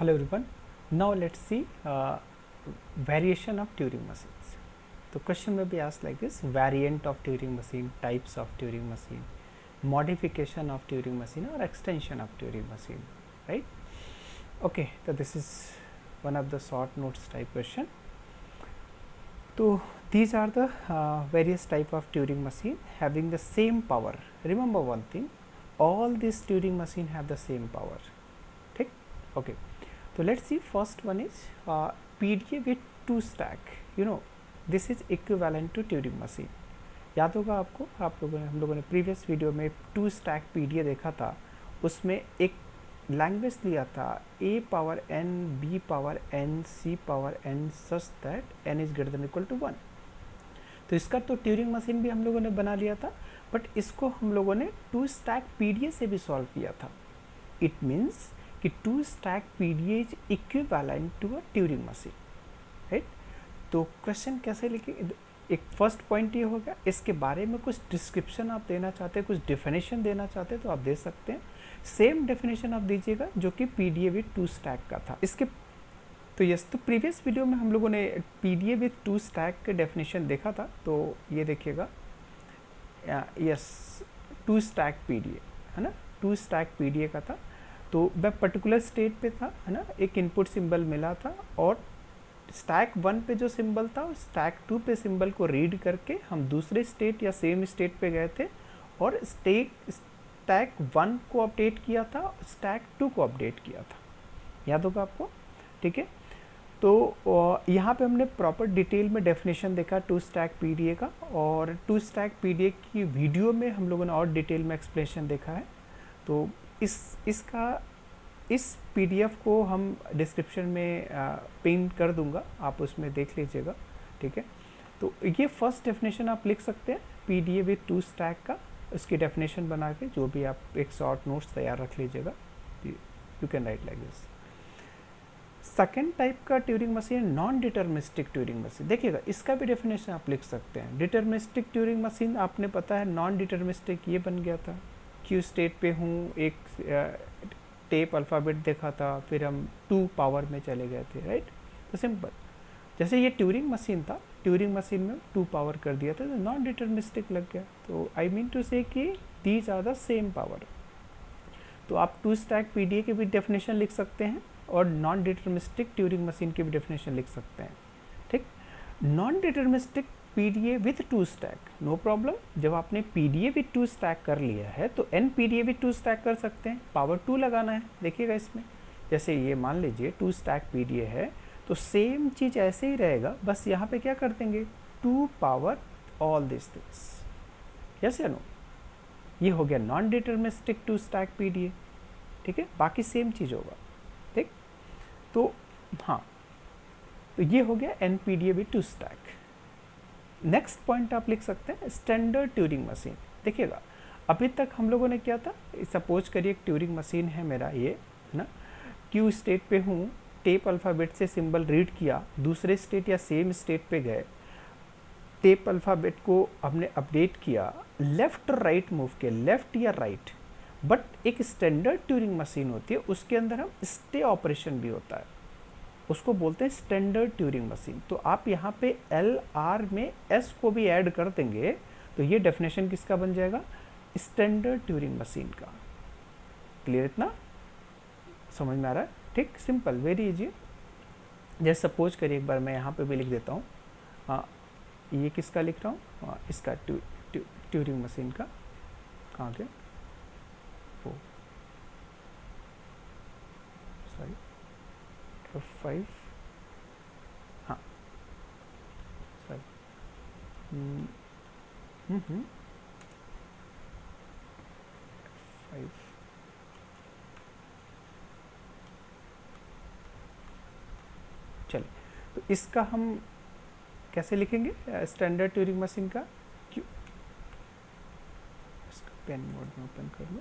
Hello everyone. Now let's see variation of Turing machines. The question may be asked like this: variant of Turing machine, types of Turing machine, modification of Turing machine, or extension of Turing machine, right? Okay, so this is one of the short notes type question. So these are the various type of Turing machine having the same power. Remember one thing: all these Turing machine have the same power. Okay. So let's see, first one is PDA with 2 stack. This is equivalent to Turing machine. याद होगा आपको, हम लोगों ने previous video में 2 stack PDA देखा था. उसमें एक लैंग्वेज लिया था a power n, b power n, c power n such that n is greater than equal to 1. तो इसका तो ट्यूरिंग मशीन भी हम लोगों ने बना लिया था, बट इसको हम लोगों ने 2 स्टैक PDA से भी सॉल्व किया था. इट मीन्स कि 2 stack PDA is equivalent to a Turing machine, right. तो क्वेश्चन कैसे लिखे, एक फर्स्ट पॉइंट ये हो गया. इसके बारे में कुछ डिस्क्रिप्शन आप देना चाहते हैं, कुछ डेफिनेशन देना चाहते हैं तो आप दे सकते हैं. सेम डेफिनेशन आप दीजिएगा जो कि PDA विद 2 स्टैक का था. इसके तो यस, तो प्रीवियस वीडियो में हम लोगों ने PDA विद 2 स्टैक के डेफिनेशन देखा था. तो ये देखिएगा, यस 2 स्टैक PDA है ना, 2 स्टैक PDA का था. तो मैं पर्टिकुलर स्टेट पे था, है ना, एक इनपुट सिंबल मिला था और स्टैक 1 पे जो सिंबल था स्टैक 2 पे सिंबल को रीड करके हम दूसरे स्टेट या सेम स्टेट पे गए थे और स्टैक 1 को अपडेट किया था, स्टैक 2 को अपडेट किया था. याद होगा आपको, ठीक है. तो यहाँ पे हमने प्रॉपर डिटेल में डेफिनेशन देखा 2 स्टैक PDA का, और 2 स्टैक PDA की वीडियो में हम लोगों ने और डिटेल में एक्सप्लेनेशन देखा है. तो इस PDF को हम डिस्क्रिप्शन में पिन कर दूंगा, आप उसमें देख लीजिएगा, ठीक है. तो ये फर्स्ट डेफिनेशन आप लिख सकते हैं PDA विद 2 स्टैक का. उसकी डेफिनेशन बना के जो भी आप एक शॉर्ट नोट्स तैयार रख लीजिएगा. You can write like this. Second type का Turing machine non deterministic Turing machine. देखिएगा, इसका भी डेफिनेशन आप लिख सकते हैं. डिटर्मिनिस्टिक ट्यूरिंग मशीन आपने पता है, नॉन डिटर्मिनिस्टिक ये बन गया था. क्यू स्टेट पे हूँ, एक टेप अल्फ़ाबेट देखा था, फिर हम 2 पावर में चले गए थे, राइट. तो सिंपल, जैसे ये ट्यूरिंग मशीन था, ट्यूरिंग मशीन में 2 पावर कर दिया था तो नॉन डिटर्मिनिस्टिक लग गया. तो आई मीन टू से कि these are the same power. तो आप 2 स्टैक PDA के भी डेफिनेशन लिख सकते हैं और नॉन डिटर्मिनिस्टिक ट्यूरिंग मशीन की भी डेफिनेशन लिख सकते हैं, ठीक. Non deterministic PDA with 2 stack, no problem. जब आपने PDA विथ 2 स्टैक कर लिया है तो NPDA विथ 2 स्टैक कर सकते हैं. पावर 2 लगाना है. देखिएगा इसमें, जैसे ये मान लीजिए 2 स्टैक PDA है तो सेम चीज़ ऐसे ही रहेगा, बस यहाँ पे क्या कर देंगे 2 power all this things. Yes या नो, ये हो गया नॉन डिटर्मिनिस्टिक 2 स्टैक PDA, ठीक है. बाकी सेम चीज़ होगा, ठीक. तो हाँ, तो ये हो गया NPDA with 2 stack. Next point आप लिख सकते हैं स्टैंडर्ड ट्यूरिंग मशीन. देखिएगा, अभी तक हम लोगों ने क्या था, सपोज करिए एक ट्यूरिंग मशीन है मेरा, ये है ना, क्यू स्टेट पे हूँ, टेप अल्फ़ाबेट से सिंबल रीड किया, दूसरे स्टेट या सेम स्टेट पे गए, टेप अल्फ़ाबेट को हमने अपडेट किया, लेफ़्ट और राइट मूव किया, लेफ़्ट या राइट. बट एक स्टैंडर्ड ट्यूरिंग मशीन होती है, उसके अंदर हम स्टे ऑपरेशन भी होता है, उसको बोलते हैं स्टैंडर्ड ट्यूरिंग मशीन. तो आप यहाँ पे LR में S को भी ऐड कर देंगे तो ये डेफिनेशन किसका बन जाएगा, स्टैंडर्ड ट्यूरिंग मशीन का. क्लियर, इतना समझ में आ रहा है, ठीक. Simple, very easy. जैसे सपोज करिए, एक बार मैं यहाँ पे भी लिख देता हूँ. हाँ, ये किसका लिख रहा हूँ, इसका ट्यूरिंग मशीन का. कहाँ गया, वो सॉरी F5, हाँ सॉरी, F5. चलिए, तो इसका हम कैसे लिखेंगे स्टैंडर्ड ट्यूरिंग मशीन का. क्यों, इसका पेन मोड में ओपन कर लो.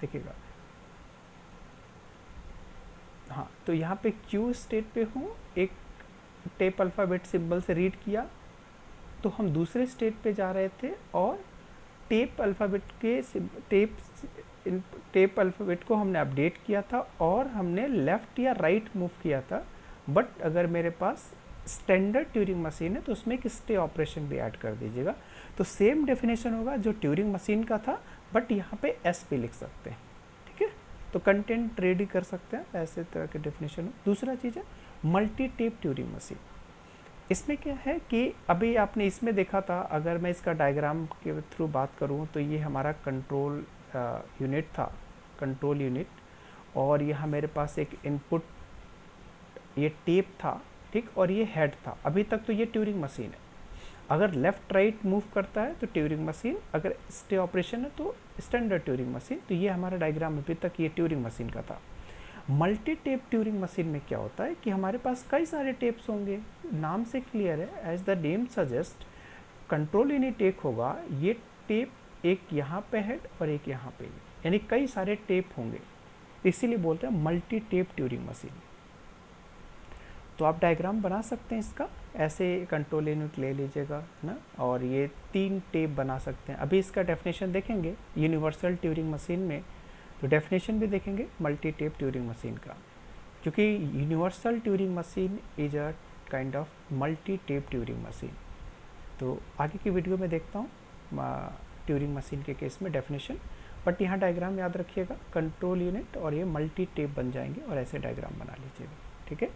देखिएगा, हाँ, तो यहाँ पे क्यू स्टेट पे हूँ, एक टेप अल्फ़ाबेट सिंबल से रीड किया तो हम दूसरे स्टेट पे जा रहे थे और टेप अल्फ़ाबेट के टेप इन टेप अल्फ़ाबेट को हमने अपडेट किया था और हमने लेफ़्ट या राइट मूव किया था, बट अगर मेरे पास स्टैंडर्ड ट्यूरिंग मशीन है तो उसमें एक स्टे ऑपरेशन भी ऐड कर दीजिएगा। तो सेम डेफिनेशन होगा जो ट्यूरिंग मशीन का था, बट यहाँ पे एस भी लिख सकते हैं, ठीक है। तो कंटेंट रेडी कर सकते हैं, ऐसे तरह के डेफिनेशन हो। दूसरा चीज़ है मल्टी टेप ट्यूरिंग मशीन। इसमें क्या है कि अभी आपने इसमें देखा था, अगर मैं इसका डायग्राम के थ्रू बात करूँ तो ये हमारा कंट्रोल यूनिट था, कंट्रोल यूनिट, और यहाँ मेरे पास एक इनपुट ये टेप था, ठीक, और ये हेड था। अभी तक तो ये ट्यूरिंग मशीन है। अगर लेफ़्ट राइट मूव करता है तो ट्यूरिंग मशीन, अगर स्टे ऑपरेशन है तो स्टैंडर्ड ट्यूरिंग मशीन। तो ये हमारा डायग्राम अभी तक ये ट्यूरिंग मशीन का था। मल्टी टेप ट्यूरिंग मशीन में क्या होता है कि हमारे पास कई सारे टेप्स होंगे, नाम से क्लियर है, as the name suggest control unit एक होगा, ये टेप एक यहाँ पे हेड और एक यहाँ पे, यानी कई सारे टेप होंगे, इसीलिए बोलते हैं मल्टी टेप ट्यूरिंग मशीन। तो आप डायग्राम बना सकते हैं इसका, ऐसे कंट्रोल यूनिट ले लीजिएगा ना, और ये 3 टेप बना सकते हैं। अभी इसका डेफिनेशन देखेंगे यूनिवर्सल ट्यूरिंग मशीन में, तो डेफिनेशन भी देखेंगे मल्टी टेप ट्यूरिंग मशीन का, क्योंकि universal Turing machine is a kind of multi tape Turing machine. तो आगे की वीडियो में देखता हूँ ट्यूरिंग मशीन के केस में डेफिनेशन, बट यहाँ डायग्राम याद रखिएगा, कंट्रोल यूनिट और ये मल्टी टेप बन जाएंगे, और ऐसे डायग्राम बना लीजिएगा, ठीक है।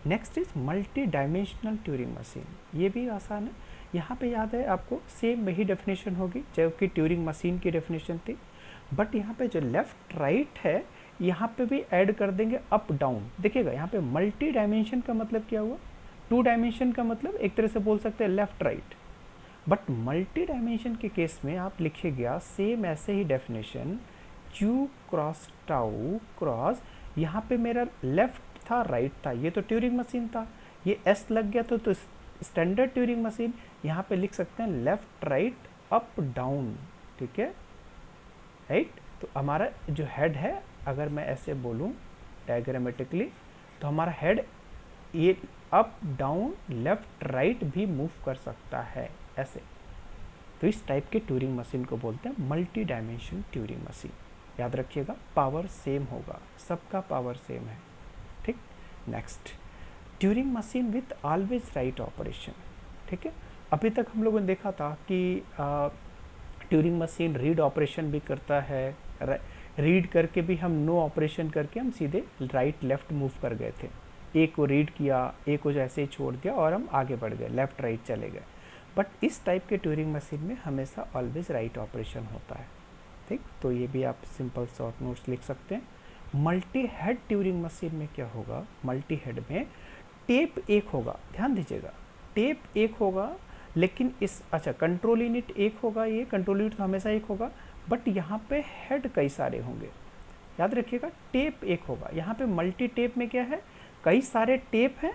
Next is multi dimensional Turing machine. ये भी आसान है, यहाँ पे याद है आपको सेम वही डेफिनेशन होगी जो कि ट्यूरिंग मशीन की डेफिनेशन थी, बट यहाँ पे जो लेफ्ट राइट है यहाँ पे भी ऐड कर देंगे अप डाउन। देखिएगा यहाँ पे मल्टी डायमेंशन का मतलब क्या हुआ, 2 डायमेंशन का मतलब एक तरह से बोल सकते हैं left right, but multi dimension के केस में आप लिखिएगा सेम ऐसे ही definition, Q cross tau cross, यहाँ पे मेरा लेफ्ट था राइट था, ये तो ट्यूरिंग मशीन था, ये एस लग गया तो स्टैंडर्ड ट्यूरिंग मशीन, यहाँ पे लिख सकते हैं लेफ्ट राइट अप डाउन, ठीक है, राइट। तो हमारा जो हेड है, अगर मैं ऐसे बोलूँ डायग्रामेटिकली, तो हमारा हेड ये अप डाउन लेफ्ट राइट भी मूव कर सकता है ऐसे। तो इस टाइप के ट्यूरिंग मशीन को बोलते हैं मल्टी डायमेंशन ट्यूरिंग मशीन। याद रखिएगा पावर सेम होगा, सबका पावर सेम है, ठीक। Next Turing machine with always write operation, ठीक है। अभी तक हम लोगों ने देखा था कि ट्यूरिंग मशीन रीड ऑपरेशन भी करता है, रीड करके भी हम नो ऑपरेशन करके हम सीधे राइट लेफ्ट मूव कर गए थे, एक को रीड किया, एक को जैसे ही छोड़ दिया और हम आगे बढ़ गए, लेफ्ट राइट चले गए। बट इस टाइप के ट्यूरिंग मशीन में हमेशा ऑलवेज राइट ऑपरेशन होता है, ठीक। तो ये भी आप सिंपल शॉर्ट नोट्स लिख सकते हैं। मल्टी हेड ट्यूरिंग मशीन में क्या होगा, मल्टी हेड में टेप एक होगा, ध्यान दीजिएगा, टेप एक होगा, लेकिन इस अच्छा कंट्रोल यूनिट एक होगा, ये कंट्रोल यूनिट तो हमेशा एक होगा, बट यहाँ पे हेड कई सारे होंगे। याद रखिएगा टेप एक होगा, यहाँ पे मल्टी टेप में क्या है, कई सारे टेप हैं,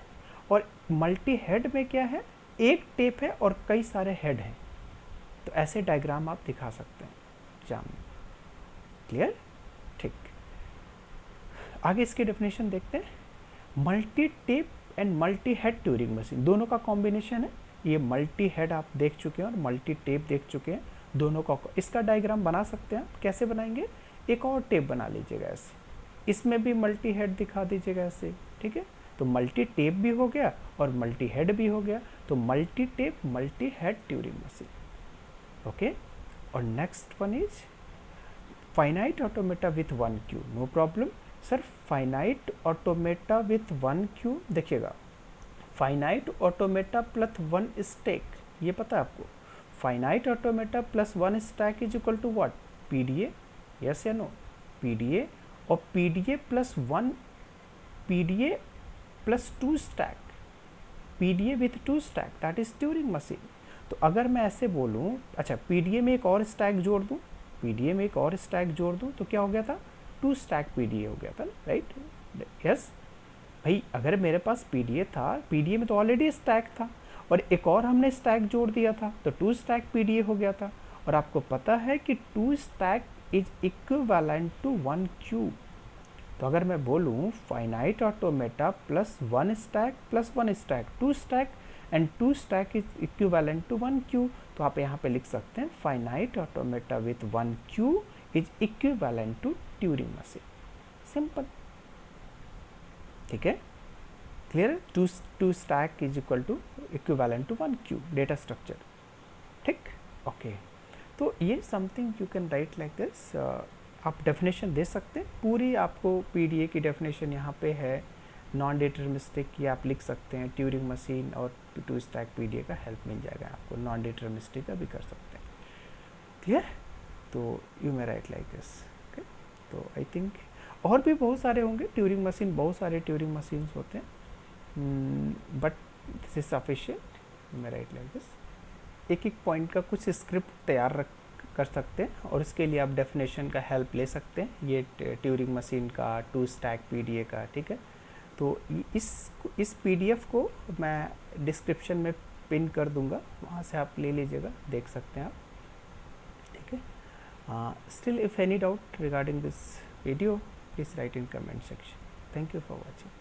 और मल्टी हेड में क्या है, एक टेप है और कई सारे हेड हैं। तो ऐसे डायग्राम आप दिखा सकते हैं एग्जाम में, क्लियर, ठीक। आगे इसकी डेफिनेशन देखते हैं। Multi tape and multi head Turing machine दोनों का कॉम्बिनेशन है। ये मल्टी हेड आप देख चुके हैं और मल्टी टेप देख चुके हैं, दोनों का इसका डायग्राम बना सकते हैं। कैसे बनाएंगे, एक और टेप बना लीजिएगा ऐसे, इसमें भी मल्टी हेड दिखा दीजिएगा ऐसे, ठीक है। तो मल्टी टेप भी हो गया और मल्टी हेड भी हो गया, तो multi tape multi head Turing machine, okay. और next one is finite automata with 1 Q, no problem sir. Finite automata with 1 Q, देखिएगा फाइनाइट ऑटोमेटा प्लस 1 स्टैक, ये पता है आपको, finite automata plus 1 stack is equal to what, PDA, yes या no, PDA, और PDA plus 1, PDA plus 2 stack, PDA with 2 stack, that is Turing machine. तो अगर मैं ऐसे बोलूँ, अच्छा पीडीए में एक और स्टैक जोड़ दूँ, पीडीए में एक और स्टैक जोड़ दूँ, तो क्या हो गया था, 2 स्टैक पीडीए हो गया था, राइट, यस भाई। अगर मेरे पास पीडीए था, पीडीए में तो ऑलरेडी स्टैक था, और एक और हमने स्टैक जोड़ दिया था, तो 2 स्टैक पीडीए हो गया था। और आपको पता है कि 2 stack is equivalent to 1 queue. तो अगर मैं बोलूँ finite automata plus 1 stack plus 1 stack, 2 stack, and 2 stack is equivalent to 1 queue, तो आप यहाँ पे लिख सकते हैं finite automata with 1 queue is equivalent to Turing machine. Simple, ठीक है, clear. Two stack is equal to equivalent to 1 cube data structure, ठीक, ओके। तो ये something you can write like this. आप डेफिनेशन दे सकते हैं पूरी, आपको पीडीए की डेफिनेशन यहाँ पे है। नॉन डिटरमिनिस्टिक की आप लिख सकते हैं, ट्यूरिंग मशीन और टू स्टैक पीडीए का हेल्प मिल जाएगा आपको। नॉन डिटरमिनिस्टिक का भी कर सकते हैं, क्लियर। तो you may right like this, okay. तो आई थिंक और भी बहुत सारे होंगे ट्यूरिंग मशीन, बहुत सारे ट्यूरिंग मशीन्स होते हैं, but this is sufficient, you may right like this. एक एक पॉइंट का कुछ स्क्रिप्ट तैयार कर सकते हैं और इसके लिए आप डेफिनेशन का हेल्प ले सकते हैं, ये ट्यूरिंग मशीन का, टू स्टैक पीडीए का, ठीक है। तो इस पीडीएफ को मैं डिस्क्रिप्शन में पिन कर दूंगा, वहाँ से आप ले लीजिएगा, देख सकते हैं आप, ठीक है। Still, if any doubt regarding this video, please write in comment section. Thank you for watching.